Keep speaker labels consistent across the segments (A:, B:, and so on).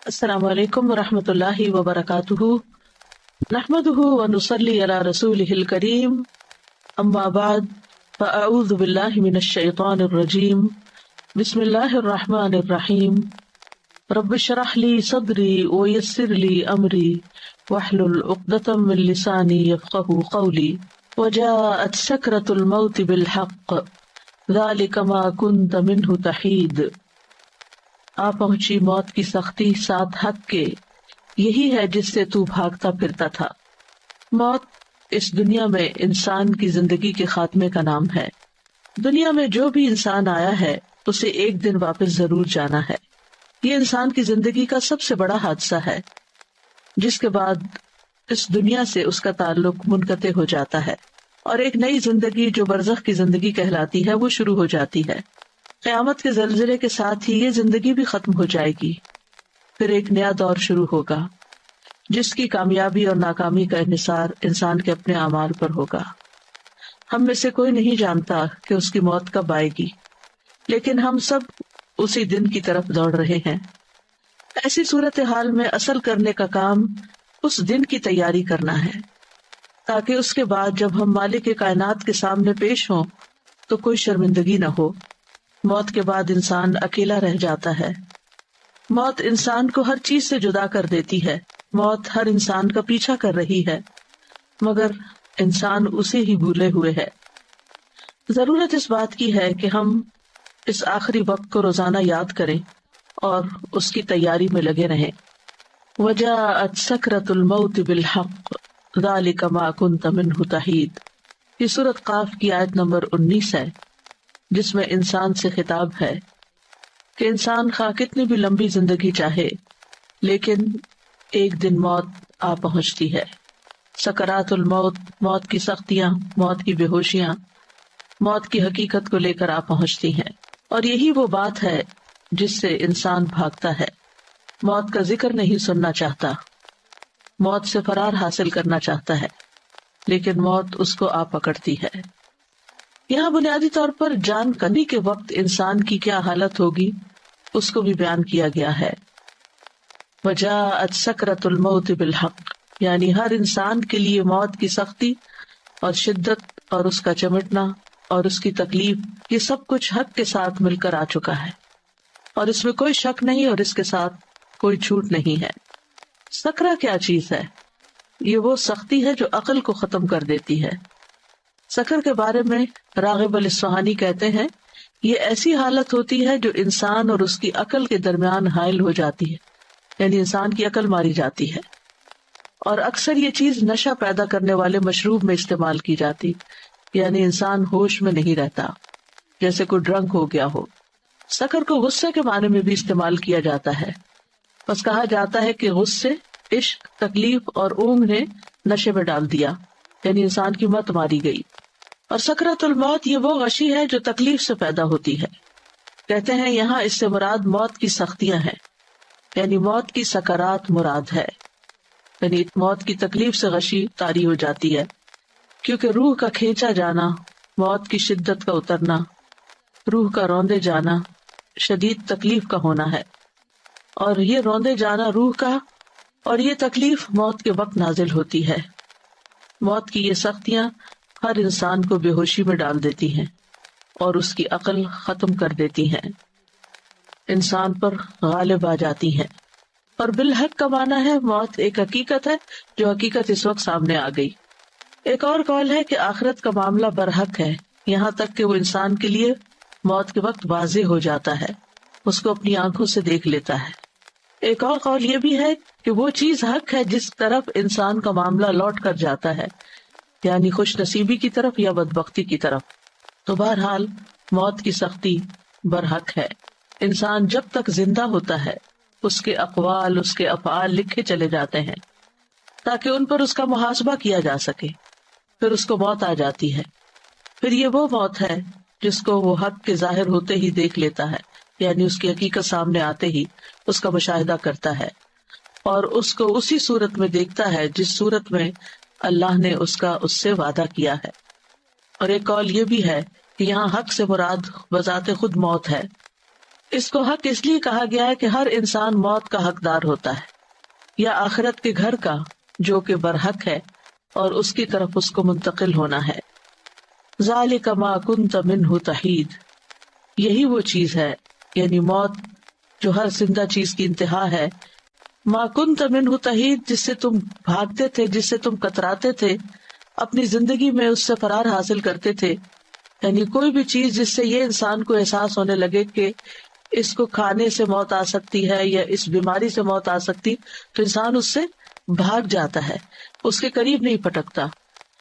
A: السلام علیکم ورحمۃ اللہ وبرکاتہ، نحمدہ ونصلی علی رسولہ الکریم، اما بعد فاعوذ باللہ من الشیطان الرجیم، بسم اللہ الرحمن الرحیم، رب اشرح لی صدری ویسر لی امری واحلل عقدۃ من لسانی یفقہوا قولی، وجاءت سکرۃ الموت بالحق ذلک ما کنت منہ تحید۔ آ پہنچی موت کی سختی ساتھ حق کے، یہی ہے جس سے تو بھاگتا پھرتا تھا۔ موت اس دنیا میں انسان کی زندگی کے خاتمے کا نام ہے۔ دنیا میں جو بھی انسان آیا ہے اسے ایک دن واپس ضرور جانا ہے۔ یہ انسان کی زندگی کا سب سے بڑا حادثہ ہے، جس کے بعد اس دنیا سے اس کا تعلق منقطع ہو جاتا ہے اور ایک نئی زندگی جو برزخ کی زندگی کہلاتی ہے وہ شروع ہو جاتی ہے۔ قیامت کے زلزلے کے ساتھ ہی یہ زندگی بھی ختم ہو جائے گی، پھر ایک نیا دور شروع ہوگا جس کی کامیابی اور ناکامی کا انحصار انسان کے اپنے اعمال پر ہوگا۔ ہم میں سے کوئی نہیں جانتا کہ اس کی موت کب آئے گی، لیکن ہم سب اسی دن کی طرف دوڑ رہے ہیں۔ ایسی صورتحال میں اصل کرنے کا کام اس دن کی تیاری کرنا ہے، تاکہ اس کے بعد جب ہم مالک کائنات کے سامنے پیش ہوں تو کوئی شرمندگی نہ ہو۔ موت کے بعد انسان اکیلا رہ جاتا ہے۔ موت انسان کو ہر چیز سے جدا کر دیتی ہے۔ موت ہر انسان کا پیچھا کر رہی ہے، مگر انسان اسے ہی بھولے ہوئے ہے۔ ضرورت اس بات کی ہے کہ ہم اس آخری وقت کو روزانہ یاد کریں اور اس کی تیاری میں لگے رہیں۔ وجاءت سکرۃ الموت بالحق ذلک ما کنت منہ تحید۔ یہ سورۃ قاف کی آیت نمبر 19 ہے، جس میں انسان سے خطاب ہے کہ انسان خواہ کتنی بھی لمبی زندگی چاہے، لیکن ایک دن موت آ پہنچتی ہے۔ سکرات الموت، موت کی سختیاں، موت کی بے ہوشیاں، موت کی حقیقت کو لے کر آ پہنچتی ہیں، اور یہی وہ بات ہے جس سے انسان بھاگتا ہے۔ موت کا ذکر نہیں سننا چاہتا، موت سے فرار حاصل کرنا چاہتا ہے، لیکن موت اس کو آ پکڑتی ہے۔ یہاں بنیادی طور پر جان کنی کے وقت انسان کی کیا حالت ہوگی اس کو بھی بیان کیا گیا ہے۔ وجاءت سکرۃ الموت بالحق، یعنی ہر انسان کے لیے موت کی سختی اور شدت اور اس کا چمٹنا اور اس کی تکلیف، یہ سب کچھ حق کے ساتھ مل کر آ چکا ہے، اور اس میں کوئی شک نہیں اور اس کے ساتھ کوئی جھوٹ نہیں ہے۔ سکرہ کیا چیز ہے؟ یہ وہ سختی ہے جو عقل کو ختم کر دیتی ہے۔ سکر کے بارے میں راغب الاصفہانی کہتے ہیں، یہ ایسی حالت ہوتی ہے جو انسان اور اس کی عقل کے درمیان حائل ہو جاتی ہے، یعنی انسان کی عقل ماری جاتی ہے، اور اکثر یہ چیز نشہ پیدا کرنے والے مشروب میں استعمال کی جاتی، یعنی انسان ہوش میں نہیں رہتا، جیسے کوئی ڈرنک ہو گیا ہو۔ سکر کو غصے کے معنی میں بھی استعمال کیا جاتا ہے، بس کہا جاتا ہے کہ غصے، عشق، تکلیف اور اونگ نے نشے میں ڈال دیا، یعنی انسان کی مت ماری گئی۔ اور سکرات الموت یہ وہ غشی ہے جو تکلیف سے پیدا ہوتی ہے۔ کہتے ہیں یہاں اس سے مراد موت کی سختیاں ہیں، یعنی موت کی سکرات مراد ہے، یعنی موت کی تکلیف سے غشی طاری ہو جاتی ہے، کیونکہ روح کا کھینچا جانا، موت کی شدت کا اترنا، روح کا روندے جانا شدید تکلیف کا ہونا ہے، اور یہ روندے جانا روح کا اور یہ تکلیف موت کے وقت نازل ہوتی ہے۔ موت کی یہ سختیاں ہر انسان کو بے ہوشی میں ڈال دیتی ہیں اور اس کی عقل ختم کر دیتی ہیں، انسان پر غالب آ جاتی ہیں۔ اور بالحق کا معنی ہے موت ایک حقیقت ہے جو حقیقت اس وقت سامنے آ گئی۔ ایک اور قول ہے کہ آخرت کا معاملہ برحق ہے، یہاں تک کہ وہ انسان کے لیے موت کے وقت واضح ہو جاتا ہے، اس کو اپنی آنکھوں سے دیکھ لیتا ہے۔ ایک اور قول یہ بھی ہے کہ وہ چیز حق ہے جس طرف انسان کا معاملہ لوٹ کر جاتا ہے، یعنی خوش نصیبی کی طرف یا بدبختی کی طرف۔ تو بہرحال موت کی سختی برحق ہے۔ انسان جب تک زندہ ہوتا ہے اس کے اقوال، اس کے افعال لکھے چلے جاتے ہیں تاکہ ان پر اس کا محاسبہ کیا جا سکے، پھر اس کو موت آ جاتی ہے۔ پھر یہ وہ موت ہے جس کو وہ حق کے ظاہر ہوتے ہی دیکھ لیتا ہے، یعنی اس کی حقیقت سامنے آتے ہی اس کا مشاہدہ کرتا ہے اور اس کو اسی صورت میں دیکھتا ہے جس صورت میں اللہ نے اس سے وعدہ کیا ہے۔ اور ایک قول یہ بھی ہے کہ یہاں حق سے مراد بذات خود موت ہے، اس کو حق اس لیے کہا گیا ہے کہ ہر انسان موت کا حقدار ہوتا ہے، یا آخرت کے گھر کا جو کہ برحق ہے اور اس کی طرف اس کو منتقل ہونا ہے۔ ذالک ما کنت منہ تحید، یہی وہ چیز ہے، یعنی موت جو ہر زندہ چیز کی انتہا ہے۔ ما کنت منہ تحید، جس سے تم بھاگتے تھے، جس سے تم کتراتے تھے، اپنی زندگی میں اس سے فرار حاصل کرتے تھے۔ یعنی کوئی بھی چیز جس سے یہ انسان کو احساس ہونے لگے کہ اس کو کھانے سے موت آ سکتی ہے یا اس بیماری سے موت آ سکتی، تو انسان اس سے بھاگ جاتا ہے، اس کے قریب نہیں پٹکتا۔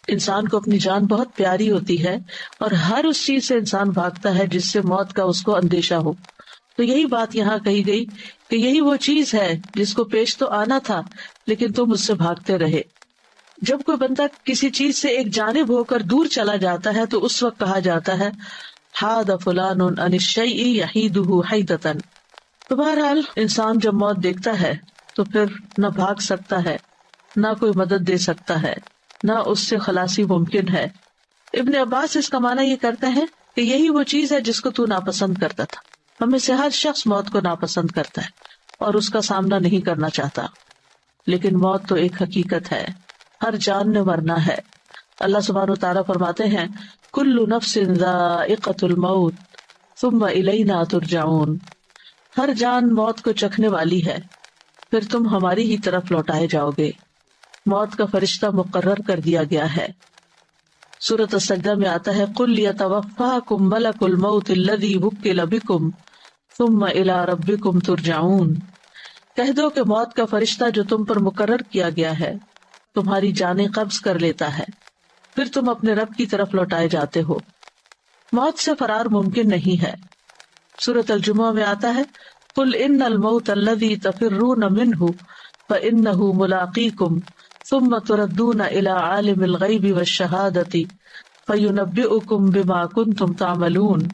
A: انسان کو اپنی جان بہت پیاری ہوتی ہے اور ہر اس چیز سے انسان بھاگتا ہے جس سے موت کا اس کو اندیشہ ہو۔ تو یہی بات یہاں کہی گئی کہ یہی وہ چیز ہے جس کو پیش تو آنا تھا لیکن تم اس سے بھاگتے رہے۔ جب کوئی بندہ کسی چیز سے ایک جانب ہو کر دور چلا جاتا ہے تو اس وقت کہا جاتا ہے حاد فلان عن الشیء یحیدہ حیدۃ۔ تو بہرحال انسان جب موت دیکھتا ہے تو پھر نہ بھاگ سکتا ہے، نہ کوئی مدد دے سکتا ہے، نہ اس سے خلاصی ممکن ہے۔ ابن عباس اس کا معنی یہ کرتے ہیں کہ یہی وہ چیز ہے جس کو تو ناپسند کرتا تھا۔ ہم میں سے ہر شخص موت کو ناپسند کرتا ہے اور اس کا سامنا نہیں کرنا چاہتا، لیکن موت تو ایک حقیقت ہے، ہر جان نے مرنا ہے۔ اللہ سبحانہ وتعالیٰ فرماتے ہیں کل نفس ذائقۃ الموت ثم الینا ترجعون، ہر جان موت کو چکھنے والی ہے، پھر تم ہماری ہی طرف لوٹائے جاؤ گے۔ موت کا فرشتہ مقرر کر دیا گیا ہے۔ سورۃ السجدہ میں آتا ہے قل یتوفاکم ملک الموت الذی وکل بکم ثم الی ربکم ترجعون، کہہ دو کہ موت کا فرشتہ جو تم پر مقرر کیا گیا ہے تمہاری جانیں قبض کر لیتا ہے، پھر تم اپنے رب کی طرف لوٹائے جاتے ہو۔ موت سے فرار ممکن نہیں ہے۔ سورۃ الجمعہ میں آتا ہے قل ان الموت الذی تفرون منہ فانہ ملاقیکم ثم تردون الی عالم الغیب والشہادۃ فینبئکم بما کنتم تعملون،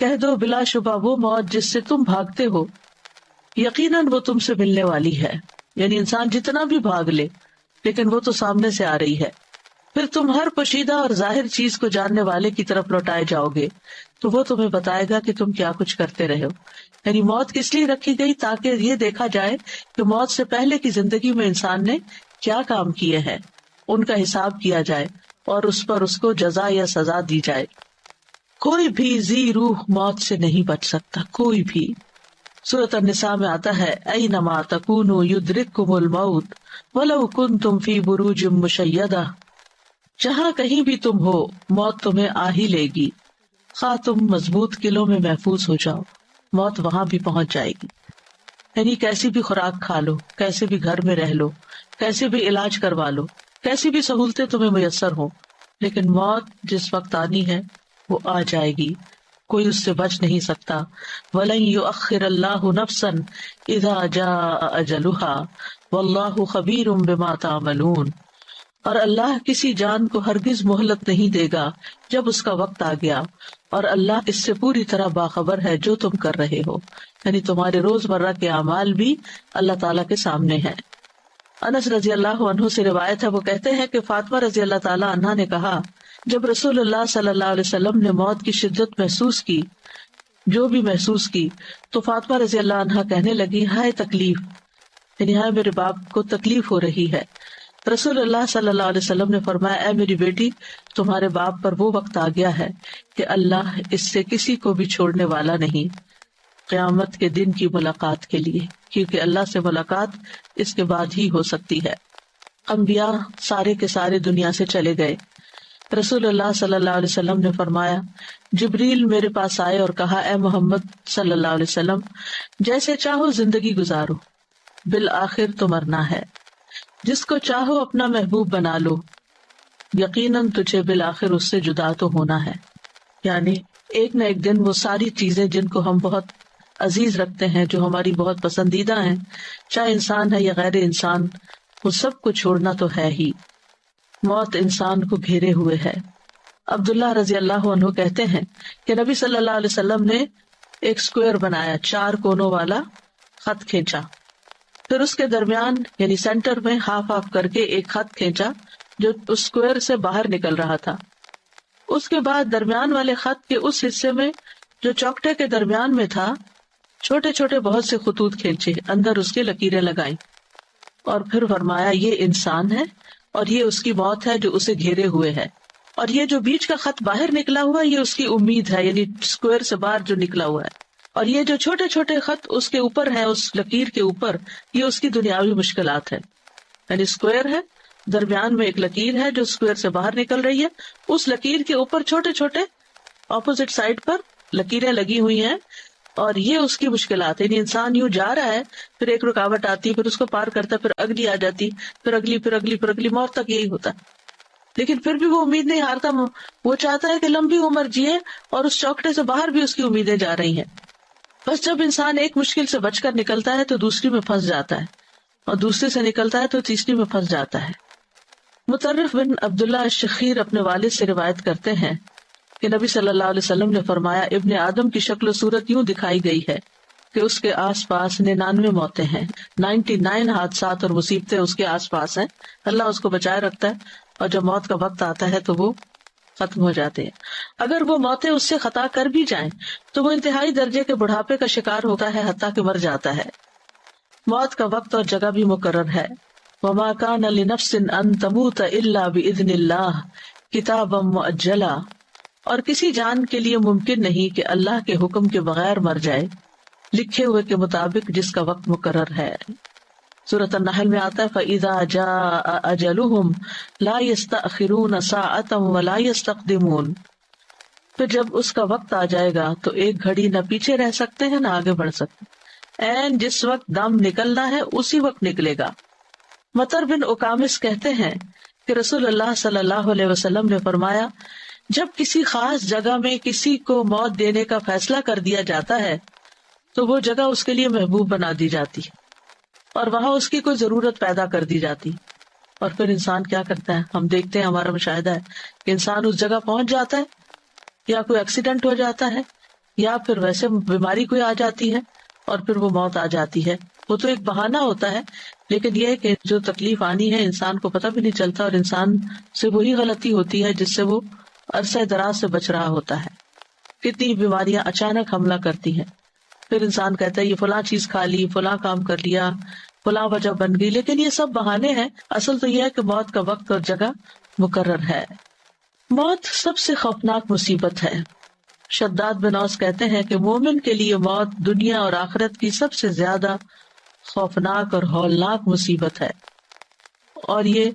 A: کہہ دو بلا شبہ وہ موت جس سے تم بھاگتے ہو یقیناً وہ تم سے ملنے والی ہے۔ یعنی انسان جتنا بھی بھاگ لے لیکن وہ تو سامنے سے آ رہی ہے، پھر تم ہر پوشیدہ اور ظاہر چیز کو جاننے والے کی طرف لوٹائے جاؤ گے تو وہ تمہیں بتائے گا کہ تم کیا کچھ کرتے رہے ہو۔ یعنی موت کس لیے رکھی گئی؟ تاکہ یہ دیکھا جائے کہ موت سے پہلے کی زندگی میں انسان نے کیا کام کیے ہیں، ان کا حساب کیا جائے اور اس پر اس کو جزا یا سزا دی جائے۔ کوئی بھی ذی روح موت سے نہیں بچ سکتا، کوئی بھی۔ سورۃ النساء میں آتا ہے اینما تکونوا یدرککم الموت ولو کنتم فی بروج مشیدہ، جہاں کہیں بھی تم ہو موت تمہیں آ ہی لے گی، خواہ تم مضبوط قلعوں میں محفوظ ہو جاؤ، موت وہاں بھی پہنچ جائے گی۔ یعنی کیسی بھی خوراک کھا لو، کیسے بھی گھر میں رہ لو، کیسے بھی علاج کروا لو، کیسی بھی سہولتیں تمہیں میسر ہوں، لیکن موت جس وقت آنی ہے وہ آ جائے گی، کوئی اس سے بچ نہیں سکتا۔ وَلَن يُؤَخِّرَ اللَّهُ نَفْسًا إِذَا جَاءَ أَجَلُهَا وَاللَّهُ خَبِيرٌ بِمَا تَعْمَلُونَ، اور اللہ کسی جان کو ہرگز مہلت نہیں دے گا جب اس کا وقت آ گیا، اور اللہ اس سے پوری طرح باخبر ہے جو تم کر رہے ہو۔ یعنی تمہارے روزمرہ کے اعمال بھی اللہ تعالیٰ کے سامنے ہیں۔ انس رضی اللہ عنہ سے روایت ہے، وہ کہتے ہیں کہ فاطمہ رضی اللہ تعالیٰ عنہا نے کہا جب رسول اللہ صلی اللہ علیہ وسلم نے موت کی شدت محسوس کی، جو بھی محسوس کی، تو فاطمہ رضی اللہ عنہا کہنے لگی ہائے تکلیف، یعنی ہائے میرے باپ کو تکلیف ہو رہی ہے۔ رسول اللہ صلی اللہ علیہ وسلم نے فرمایا اے میری بیٹی، تمہارے باپ پر وہ وقت آ گیا ہے کہ اللہ اس سے کسی کو بھی چھوڑنے والا نہیں قیامت کے دن کی ملاقات کے لیے، کیونکہ اللہ سے ملاقات اس کے بعد ہی ہو سکتی ہے۔ انبیاء سارے کے سارے دنیا سے چلے گئے۔ رسول اللہ صلی اللہ علیہ وسلم نے فرمایا جبریل میرے پاس آئے اور کہا اے محمد صلی اللہ علیہ وسلم، جیسے چاہو زندگی گزارو، بالآخر تو مرنا ہے، جس کو چاہو اپنا محبوب بنا لو، یقیناً تجھے بالآخر اس سے جدا تو ہونا ہے۔ یعنی ایک نہ ایک دن وہ ساری چیزیں جن کو ہم بہت عزیز رکھتے ہیں، جو ہماری بہت پسندیدہ ہیں، چاہے انسان ہے یا غیر انسان، وہ سب کو چھوڑنا تو ہے ہی۔ موت انسان کو گھیرے ہوئے ہے۔ عبداللہ رضی اللہ عنہ کہتے ہیں کہ نبی صلی اللہ علیہ وسلم نے ایک سکوئر بنایا، 4 کونوں والا خط کھینچا، پھر اس کے درمیان یعنی سینٹر میں ہاف کر کے ایک خط کھینچا جو اس سکوئر سے باہر نکل رہا تھا۔ اس کے بعد درمیان والے خط کے اس حصے میں جو چوکٹے کے درمیان میں تھا چھوٹے چھوٹے بہت سے خطوط کھینچے، اندر اس کے لکیریں لگائیں، اور پھر فرمایا یہ انسان ہے اور یہ اس کی موت ہے جو اسے گھیرے ہوئے ہے، اور یہ جو بیچ کا خط باہر نکلا ہوا یہ اس کی امید ہے، یعنی اسکوئر سے باہر جو نکلا ہوا ہے، اور یہ جو چھوٹے چھوٹے خط اس کے اوپر ہیں، اس لکیر کے اوپر، یہ اس کی دنیاوی مشکلات ہے. یعنی اسکوئر ہے، درمیان میں ایک لکیر ہے جو اسکوئر سے باہر نکل رہی ہے، اس لکیر کے اوپر چھوٹے چھوٹے اپوزٹ سائڈ پر لکیریں لگی ہوئی ہیں، اور یہ اس کی مشکلات ہے. یعنی انسان یوں جا رہا ہے، پھر ایک رکاوٹ آتی ہے، پھر اس کو پار کرتا ہے، پھر اگلی آ جاتی، پھر اگلی، پھر اگلی، پھر اگلی، موت تک یہی ہوتا ہے. لیکن پھر بھی وہ امید نہیں ہارتا، وہ چاہتا ہے کہ لمبی عمر جیے، اور اس چوکٹے سے باہر بھی اس کی امیدیں جا رہی ہیں. بس جب انسان ایک مشکل سے بچ کر نکلتا ہے تو دوسری میں پھنس جاتا ہے، اور دوسرے سے نکلتا ہے تو تیسری میں پھنس جاتا ہے. مطرف بن عبداللہ الشخیر اپنے والد سے روایت کرتے ہیں کہ نبی صلی اللہ علیہ وسلم نے فرمایا، ابن آدم کی شکل و صورت یوں دکھائی گئی ہے کہ اس کے آس پاس 99 موتیں ہیں، 99 حادثات اور مصیبتیں اس کے آس پاس ہیں. اللہ اس کو بچائے رکھتا ہے، اور جب موت کا وقت آتا ہے تو وہ ختم ہو جاتے ہیں. اگر وہ موتیں اس سے خطا کر بھی جائیں تو وہ انتہائی درجے کے بڑھاپے کا شکار ہوتا ہے، حتیٰ کہ مر جاتا ہے. موت کا وقت اور جگہ بھی مقرر ہے. وَمَا كَانَ لِنَفْسٍ أَن تَمُوتَ إِلَّا بِإِذْنِ اللَّهِ كِتَابًا مُؤَجَّلًا، اور کسی جان کے لیے ممکن نہیں کہ اللہ کے حکم کے بغیر مر جائے، لکھے ہوئے کے مطابق جس کا وقت مقرر ہے. سورۃ النحل میں آتا ہے فَإِذَا جَاءَ أَجَلُهُمْ لَا يَسْتَأْخِرُونَ سَاعَةً وَلَا يَسْتَقْدِمُونَ، پھر جب اس کا وقت آ جائے گا تو ایک گھڑی نہ پیچھے رہ سکتے ہیں نہ آگے بڑھ سکتے، این جس وقت دم نکلنا ہے اسی وقت نکلے گا. مطر بن اقامس کہتے ہیں کہ رسول اللہ صلی اللہ علیہ وسلم نے فرمایا، جب کسی خاص جگہ میں کسی کو موت دینے کا فیصلہ کر دیا جاتا ہے تو وہ جگہ اس کے لیے محبوب بنا دی جاتی ہے، اور وہاں اس کی کوئی ضرورت پیدا کر دی جاتی. اور پھر انسان کیا کرتا ہے، ہم دیکھتے ہیں، ہمارا مشاہدہ ہے کہ انسان اس جگہ پہنچ جاتا ہے، یا کوئی ایکسیڈنٹ ہو جاتا ہے، یا پھر ویسے بیماری کوئی آ جاتی ہے، اور پھر وہ موت آ جاتی ہے. وہ تو ایک بہانہ ہوتا ہے، لیکن یہ کہ جو تکلیف آنی ہے انسان کو پتہ بھی نہیں چلتا، اور انسان سے وہی غلطی ہوتی ہے جس سے وہ عرصہ دراز سے بچ رہا ہوتا ہے. کتنی بیماریاں اچانک حملہ کرتی ہیں، پھر انسان کہتا ہے یہ فلاں چیز کھا لی، فلاں کام کر لیا، فلاں وجہ بن گئی، لیکن یہ سب بہانے ہیں. اصل تو یہ ہے کہ موت کا وقت اور جگہ مقرر ہے. موت سب سے خوفناک مصیبت ہے. شداد بن اوس کہتے ہیں کہ مومن کے لیے موت دنیا اور آخرت کی سب سے زیادہ خوفناک اور ہولناک مصیبت ہے، اور یہ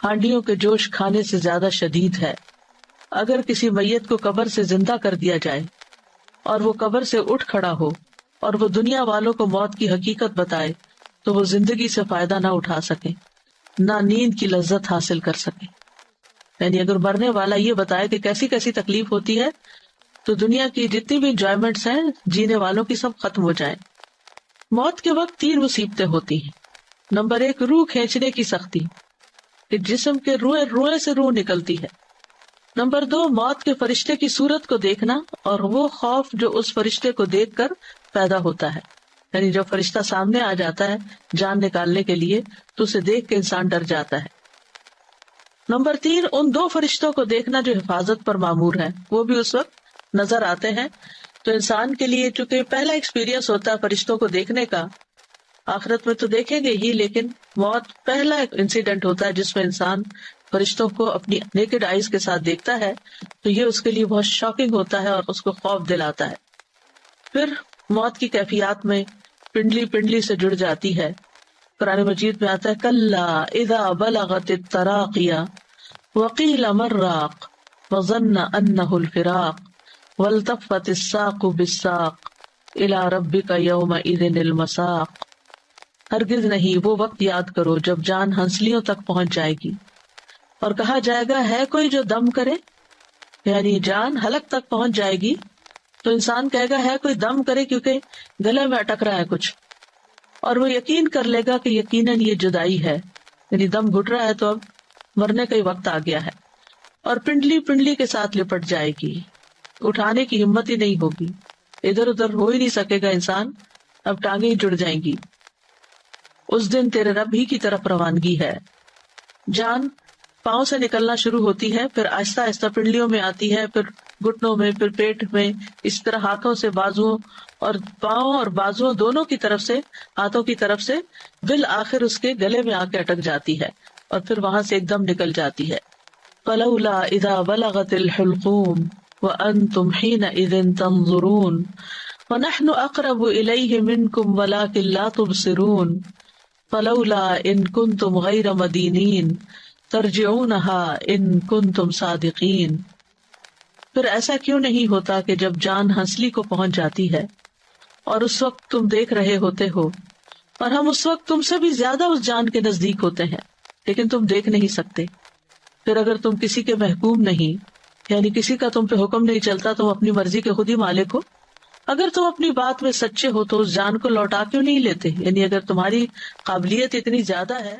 A: ہانڈیوں کے جوش کھانے سے زیادہ شدید ہے. اگر کسی میت کو قبر سے زندہ کر دیا جائے اور وہ قبر سے اٹھ کھڑا ہو اور وہ دنیا والوں کو موت کی حقیقت بتائے تو وہ زندگی سے فائدہ نہ اٹھا سکے، نہ نیند کی لذت حاصل کر سکے. یعنی اگر مرنے والا یہ بتائے کہ کیسی کیسی تکلیف ہوتی ہے تو دنیا کی جتنی بھی انجوائمنٹس ہیں جینے والوں کی سب ختم ہو جائیں. موت کے وقت 3 مصیبتیں ہوتی ہیں. نمبر 1، روح کھینچنے کی سختی، کہ جسم کے روئے سے روح نکلتی ہے. نمبر 2، موت کے فرشتے کی صورت کو دیکھنا اور وہ خوف جو اس فرشتے کو دیکھ کر پیدا ہوتا ہے. یعنی جب فرشتہ سامنے آ جاتا ہے جان نکالنے کے لیے تو اسے دیکھ کے انسان ڈر جاتا ہے. نمبر 3، ان 2 فرشتوں کو دیکھنا جو حفاظت پر مامور ہیں، وہ بھی اس وقت نظر آتے ہیں. تو انسان کے لیے چونکہ پہلا ایکسپیرینس ہوتا ہے فرشتوں کو دیکھنے کا، آخرت میں تو دیکھیں گے ہی، لیکن موت پہلا انسیڈنٹ ہوتا ہے جس میں انسان فرشتوں کو اپنی نیکڈ آئیز کے ساتھ دیکھتا ہے، تو یہ اس کے لیے بہت شاکنگ ہوتا ہے اور اس کو خوف دلاتا ہے. پھر موت کی کیفیات میں پنڈلی پنڈلی سے جڑ جاتی ہے. قرآن مجید میں آتا ہے کلا اذا بلغت التراقی وقیل مراق وظن انہ الفراق والتفت الساق بالساق الی ربک یومئذ المساق. ہرگز نہیں، وہ وقت یاد کرو جب جان ہنسلیوں تک پہنچ جائے گی اور کہا جائے گا ہے کوئی جو دم کرے، یعنی جان حلق تک پہنچ جائے گی تو انسان کہے گا ہے کوئی دم کرے، کیونکہ گلے میں اٹک رہا ہے کچھ، اور وہ یقین کر لے گا کہ یقیناً یہ جدائی ہے، یعنی دم گھٹ رہا ہے تو اب مرنے کا ہی وقت آ گیا ہے. اور پنڈلی پنڈلی کے ساتھ لپٹ جائے گی، اٹھانے کی ہمت ہی نہیں ہوگی، ادھر ادھر ہو ہی نہیں سکے گا انسان، اب ٹانگیں ہی جڑ جائیں گی. اس دن تیرے رب ہی کی طرف روانگی ہے. جان پاؤں سے نکلنا شروع ہوتی ہے، پھر آہستہ آہستہ پنڈلیوں میں آتی ہے، پھر گھٹنوں میں، پھر پیٹ میں، اس طرح ہاتھوں سے، بازوؤں اور پاؤں اور بازوؤں دونوں کی طرف سے، ہاتھوں کی طرف سے بالآخر اس کے گلے میں آ کے اٹک جاتی ہے اور پھر وہاں سے ایک دم نکل جاتی ہے. فلولا اذا بلغت الحلقوم وانتم حينئذ تنظرون ونحن اقرب الیہ منکم ولکن لا تبصرون فلولا ان کنتم غیر مدینین ترجعونها ان کنتم صادقین. پھر ایسا کیوں نہیں ہوتا کہ جب جان ہنسلی کو پہنچ جاتی ہے اور اس وقت تم دیکھ رہے ہوتے ہو، اور ہم اس وقت تم سے بھی زیادہ اس جان کے نزدیک ہوتے ہیں لیکن تم دیکھ نہیں سکتے. پھر اگر تم کسی کے محکوم نہیں، یعنی کسی کا تم پہ حکم نہیں چلتا، تم اپنی مرضی کے خود ہی مالک ہو، اگر تم اپنی بات میں سچے ہو تو اس جان کو لوٹا کیوں نہیں لیتے؟ یعنی اگر تمہاری قابلیت اتنی زیادہ ہے